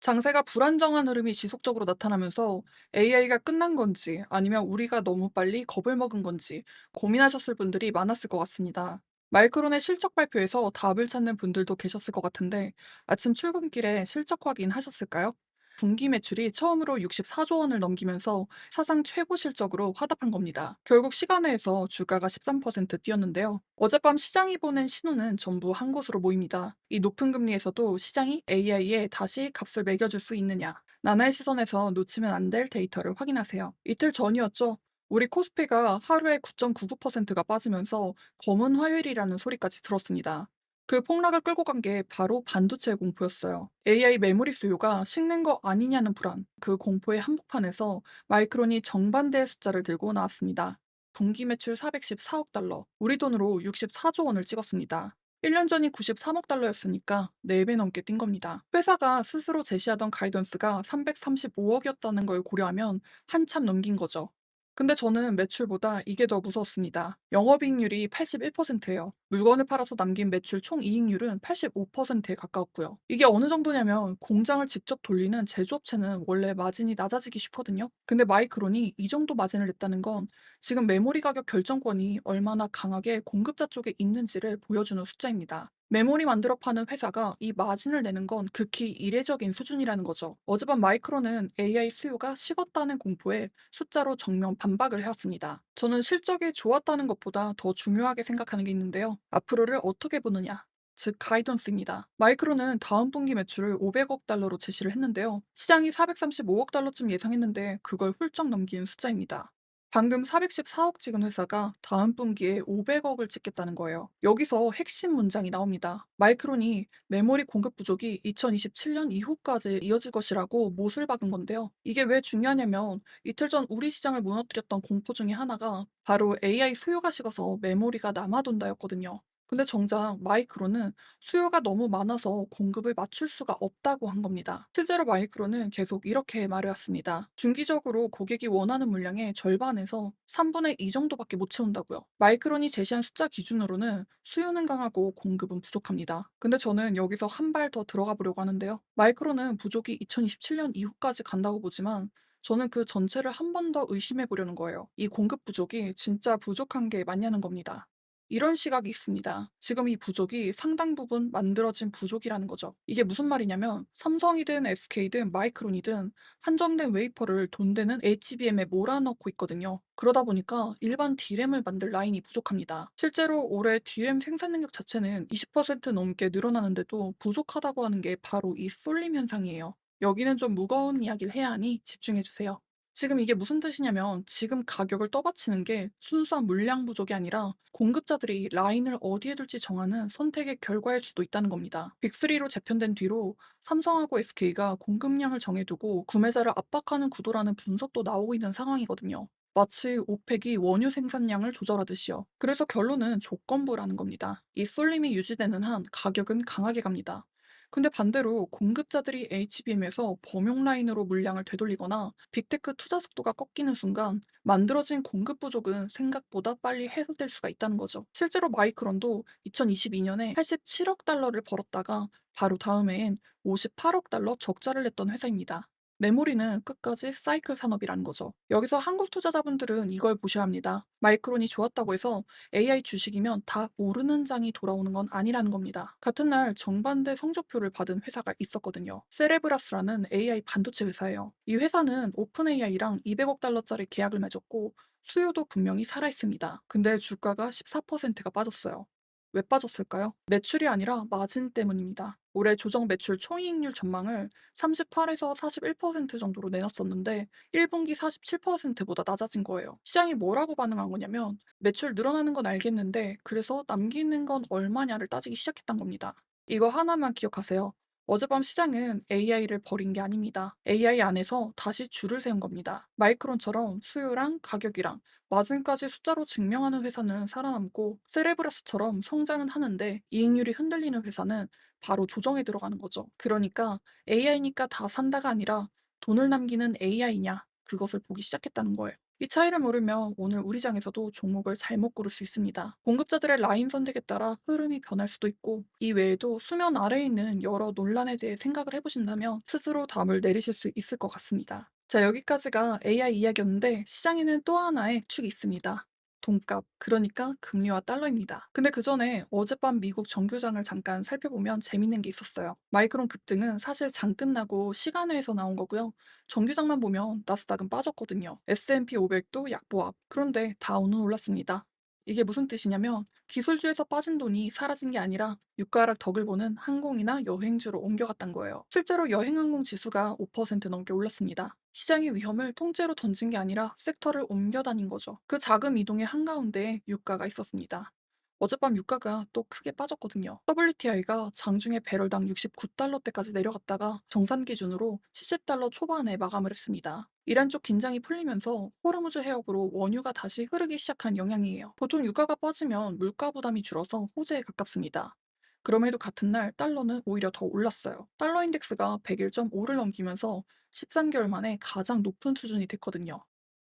장세가 불안정한 흐름이 지속적으로 나타나면서 AI가 끝난 건지 아니면 우리가 너무 빨리 겁을 먹은 건지 고민하셨을 분들이 많았을 것 같습니다. 마이크론의 실적 발표에서 답을 찾는 분들도 계셨을 것 같은데 아침 출근길에 실적 확인하셨을까요? 분기 매출이 처음으로 64조 원을 넘기면서 사상 최고 실적으로 화답한 겁니다. 결국 시간외에서 주가가 13% 뛰었는데요. 어젯밤 시장이 보낸 신호는 전부 한 곳으로 모입니다. 이 높은 금리에서도 시장이 AI에 다시 값을 매겨줄 수 있느냐. 나나의 시선에서 놓치면 안 될 데이터를 확인하세요. 이틀 전이었죠. 우리 코스피가 하루에 9.99%가 빠지면서 검은 화요일이라는 소리까지 들었습니다. 그 폭락을 끌고 간 게 바로 반도체 공포였어요. AI 메모리 수요가 식는 거 아니냐는 불안. 그 공포의 한복판에서 마이크론이 정반대의 숫자를 들고 나왔습니다. 분기 매출 414억 달러, 우리 돈으로 64조 원을 찍었습니다. 1년 전이 93억 달러였으니까 4배 넘게 뛴 겁니다. 회사가 스스로 제시하던 가이던스가 335억이었다는 걸 고려하면 한참 넘긴 거죠. 근데 저는 매출보다 이게 더 무서웠습니다. 영업이익률이 81%예요. 물건을 팔아서 남긴 매출 총이익률은 85%에 가까웠고요. 이게 어느 정도냐면 공장을 직접 돌리는 제조업체는 원래 마진이 낮아지기 쉽거든요. 근데 마이크론이 이 정도 마진을 냈다는 건 지금 메모리 가격 결정권이 얼마나 강하게 공급자 쪽에 있는지를 보여주는 숫자입니다. 메모리 만들어 파는 회사가 이 마진을 내는 건 극히 이례적인 수준이라는 거죠. 어젯밤 마이크론은 AI 수요가 식었다는 공포에 숫자로 정면 반박을 해왔습니다. 저는 실적이 좋았다는 것보다 더 중요하게 생각하는 게 있는데요. 앞으로를 어떻게 보느냐. 즉 가이던스입니다. 마이크론은 다음 분기 매출을 500억 달러로 제시를 했는데요. 시장이 435억 달러쯤 예상했는데 그걸 훌쩍 넘긴 숫자입니다. 방금 414억 찍은 회사가 다음 분기에 500억을 찍겠다는 거예요. 여기서 핵심 문장이 나옵니다. 마이크론이 메모리 공급 부족이 2027년 이후까지 이어질 것이라고 못을 박은 건데요. 이게 왜 중요하냐면 이틀 전 우리 시장을 무너뜨렸던 공포 중에 하나가 바로 AI 수요가 식어서 메모리가 남아돈다였거든요. 근데 정작 마이크론은 수요가 너무 많아서 공급을 맞출 수가 없다고 한 겁니다. 실제로 마이크론은 계속 이렇게 말해왔습니다. 중기적으로 고객이 원하는 물량의 절반에서 3분의 2 정도밖에 못 채운다고요. 마이크론이 제시한 숫자 기준으로는 수요는 강하고 공급은 부족합니다. 근데 저는 여기서 한 발 더 들어가 보려고 하는데요. 마이크론은 부족이 2027년 이후까지 간다고 보지만 저는 그 전체를 한 번 더 의심해 보려는 거예요. 이 공급 부족이 진짜 부족한 게 맞냐는 겁니다. 이런 시각이 있습니다. 지금 이 부족이 상당 부분 만들어진 부족이라는 거죠. 이게 무슨 말이냐면 삼성이든 SK든 마이크론이든 한정된 웨이퍼를 돈 되는 HBM에 몰아넣고 있거든요. 그러다 보니까 일반 D램을 만들 라인이 부족합니다. 실제로 올해 D램 생산 능력 자체는 20% 넘게 늘어나는데도 부족하다고 하는 게 바로 이 쏠림 현상이에요. 여기는 좀 무거운 이야기를 해야 하니 집중해 주세요. 지금 이게 무슨 뜻이냐면 지금 가격을 떠받치는 게 순수한 물량 부족이 아니라 공급자들이 라인을 어디에 둘지 정하는 선택의 결과일 수도 있다는 겁니다. 빅3로 재편된 뒤로 삼성하고 SK가 공급량을 정해두고 구매자를 압박하는 구도라는 분석도 나오고 있는 상황이거든요. 마치 오펙이 원유 생산량을 조절하듯이요. 그래서 결론은 조건부라는 겁니다. 이 쏠림이 유지되는 한 가격은 강하게 갑니다. 근데 반대로 공급자들이 HBM에서 범용 라인으로 물량을 되돌리거나 빅테크 투자 속도가 꺾이는 순간 만들어진 공급 부족은 생각보다 빨리 해소될 수가 있다는 거죠. 실제로 마이크론도 2022년에 87억 달러를 벌었다가 바로 다음 해엔 58억 달러 적자를 냈던 회사입니다. 메모리는 끝까지 사이클 산업이라는 거죠. 여기서 한국 투자자분들은 이걸 보셔야 합니다. 마이크론이 좋았다고 해서 AI 주식이면 다 오르는 장이 돌아오는 건 아니라는 겁니다. 같은 날 정반대 성적표를 받은 회사가 있었거든요. 세레브라스라는 AI 반도체 회사예요. 이 회사는 오픈 AI랑 200억 달러짜리 계약을 맺었고 수요도 분명히 살아있습니다. 근데 주가가 14%가 빠졌어요. 왜 빠졌을까요? 매출이 아니라 마진 때문입니다. 올해 조정 매출 총이익률 전망을 38에서 41% 정도로 내놨었는데 1분기 47%보다 낮아진 거예요. 시장이 뭐라고 반응한 거냐면 매출 늘어나는 건 알겠는데 그래서 남기는 건 얼마냐를 따지기 시작했던 겁니다. 이거 하나만 기억하세요. 어젯밤 시장은 AI를 버린 게 아닙니다. AI 안에서 다시 줄을 세운 겁니다. 마이크론처럼 수요랑 가격이랑 마진까지 숫자로 증명하는 회사는 살아남고 세레브라스처럼 성장은 하는데 이익률이 흔들리는 회사는 바로 조정에 들어가는 거죠. 그러니까 AI니까 다 산다가 아니라 돈을 남기는 AI냐 그것을 보기 시작했다는 거예요. 이 차이를 모르면 오늘 우리 장에서도 종목을 잘못 고를 수 있습니다. 공급자들의 라인 선택에 따라 흐름이 변할 수도 있고, 이 외에도 수면 아래에 있는 여러 논란에 대해 생각을 해보신다면 스스로 답을 내리실 수 있을 것 같습니다. 자, 여기까지가 AI 이야기였는데 시장에는 또 하나의 축이 있습니다. 돈값, 그러니까 금리와 달러입니다. 근데 그 전에 어젯밤 미국 정규장을 잠깐 살펴보면 재밌는 게 있었어요. 마이크론 급등은 사실 장 끝나고 시간외에서 나온 거고요. 정규장만 보면 나스닥은 빠졌거든요. S&P 500도 약보합. 그런데 다우는 올랐습니다. 이게 무슨 뜻이냐면 기술주에서 빠진 돈이 사라진 게 아니라 유가락 덕을 보는 항공이나 여행주로 옮겨갔단 거예요. 실제로 여행항공 지수가 5% 넘게 올랐습니다. 시장의 위험을 통째로 던진 게 아니라 섹터를 옮겨 다닌 거죠. 그 자금 이동의 한가운데에 유가가 있었습니다. 어젯밤 유가가 또 크게 빠졌거든요. WTI가 장중에 배럴당 69달러대까지 내려갔다가 정산 기준으로 70달러 초반에 마감을 했습니다. 이란 쪽 긴장이 풀리면서 호르무즈 해협으로 원유가 다시 흐르기 시작한 영향이에요. 보통 유가가 빠지면 물가 부담이 줄어서 호재에 가깝습니다. 그럼에도 같은 날 달러는 오히려 더 올랐어요. 달러 인덱스가 101.5를 넘기면서 13개월 만에 가장 높은 수준이 됐거든요.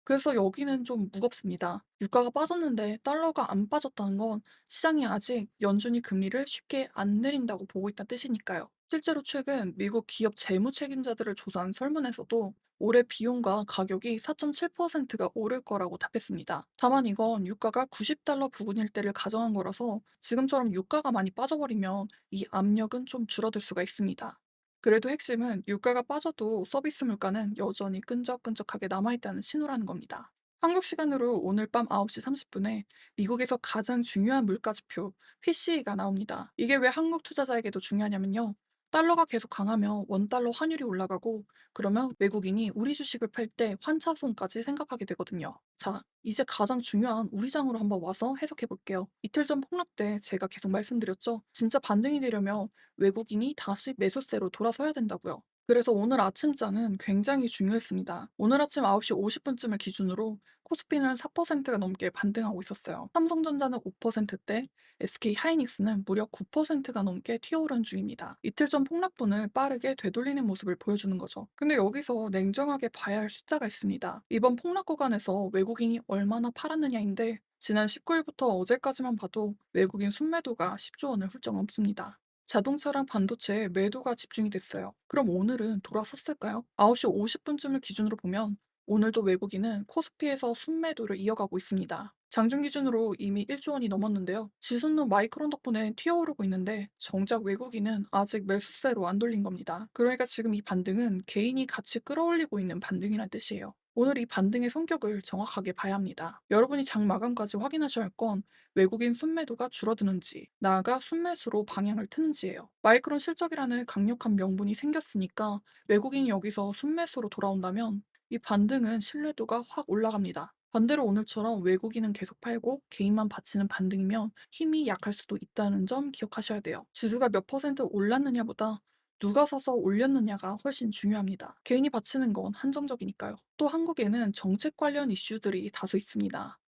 그래서 여기는 좀 무겁습니다. 유가가 빠졌는데 달러가 안 빠졌다는 건 시장이 아직 연준이 금리를 쉽게 안 내린다고 보고 있다는 뜻이니까요. 실제로 최근 미국 기업 재무 책임자들을 조사한 설문에서도 올해 비용과 가격이 4.7%가 오를 거라고 답했습니다. 다만 이건 유가가 90달러 부근일 때를 가정한 거라서 지금처럼 유가가 많이 빠져버리면 이 압력은 좀 줄어들 수가 있습니다. 그래도 핵심은 유가가 빠져도 서비스 물가는 여전히 끈적끈적하게 남아있다는 신호라는 겁니다. 한국 시간으로 오늘 밤 9시 30분에 미국에서 가장 중요한 물가 지표 PCE가 나옵니다. 이게 왜 한국 투자자에게도 중요하냐면요. 달러가 계속 강하면 원달러 환율이 올라가고 그러면 외국인이 우리 주식을 팔 때 환차손까지 생각하게 되거든요. 자, 이제 가장 중요한 우리 장으로 한번 와서 해석해 볼게요. 이틀 전 폭락 때 제가 계속 말씀드렸죠. 진짜 반등이 되려면 외국인이 다시 매수세로 돌아서야 된다고요. 그래서 오늘 아침장은 굉장히 중요했습니다. 오늘 아침 9시 50분쯤을 기준으로 코스피는 4%가 넘게 반등하고 있었어요. 삼성전자는 5%대, SK 하이닉스는 무려 9%가 넘게 튀어오른 중입니다. 이틀 전 폭락분을 빠르게 되돌리는 모습을 보여주는 거죠. 근데 여기서 냉정하게 봐야 할 숫자가 있습니다. 이번 폭락 구간에서 외국인이 얼마나 팔았느냐인데 지난 19일부터 어제까지만 봐도 외국인 순매도가 10조 원을 훌쩍 넘습니다. 자동차랑 반도체에 매도가 집중이 됐어요. 그럼 오늘은 돌아섰을까요? 9시 50분쯤을 기준으로 보면 오늘도 외국인은 코스피에서 순매도를 이어가고 있습니다. 장중 기준으로 이미 1조 원이 넘었는데요. 지수는 마이크론 덕분에 튀어오르고 있는데 정작 외국인은 아직 매수세로 안 돌린 겁니다. 그러니까 지금 이 반등은 개인이 같이 끌어올리고 있는 반등이란 뜻이에요. 오늘 이 반등의 성격을 정확하게 봐야 합니다. 여러분이 장 마감까지 확인하셔야 할 건 외국인 순매도가 줄어드는지, 나아가 순매수로 방향을 트는지예요. 마이크론 실적이라는 강력한 명분이 생겼으니까 외국인이 여기서 순매수로 돌아온다면 이 반등은 신뢰도가 확 올라갑니다. 반대로 오늘처럼 외국인은 계속 팔고 개인만 받치는 반등이면 힘이 약할 수도 있다는 점 기억하셔야 돼요. 지수가 몇 퍼센트 올랐느냐보다 누가 사서 올렸느냐가 훨씬 중요합니다. 개인이 받치는 건 한정적이니까요. 또 한국에는 정책 관련 이슈들이 다소 있습니다.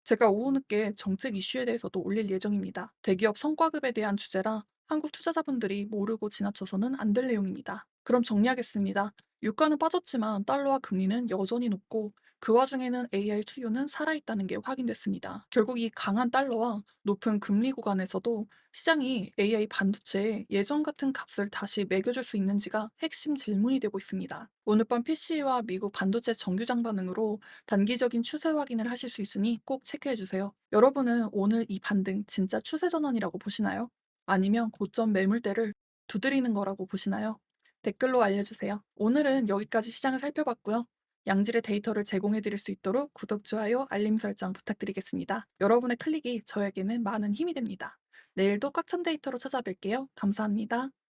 제가 오후 늦게 정책 이슈에 대해서도 올릴 예정입니다. 대기업 성과급에 대한 주제라 한국 투자자분들이 모르고 지나쳐서는 안 될 내용입니다. 그럼 정리하겠습니다. 유가는 빠졌지만 달러와 금리는 여전히 높고 그 와중에는 AI 수요는 살아있다는 게 확인됐습니다. 결국 이 강한 달러와 높은 금리 구간에서도 시장이 AI 반도체에 예전 같은 값을 다시 매겨줄 수 있는지가 핵심 질문이 되고 있습니다. 오늘 밤 PC와 미국 반도체 정규장 반응으로 단기적인 추세 확인을 하실 수 있으니 꼭 체크해 주세요. 여러분은 오늘 이 반등 진짜 추세 전환이라고 보시나요? 아니면 고점 매물대를 두드리는 거라고 보시나요? 댓글로 알려주세요. 오늘은 여기까지 시장을 살펴봤고요. 양질의 데이터를 제공해 드릴 수 있도록 구독, 좋아요, 알림 설정 부탁드리겠습니다. 여러분의 클릭이 저에게는 많은 힘이 됩니다. 내일도 꽉 찬 데이터로 찾아뵐게요. 감사합니다.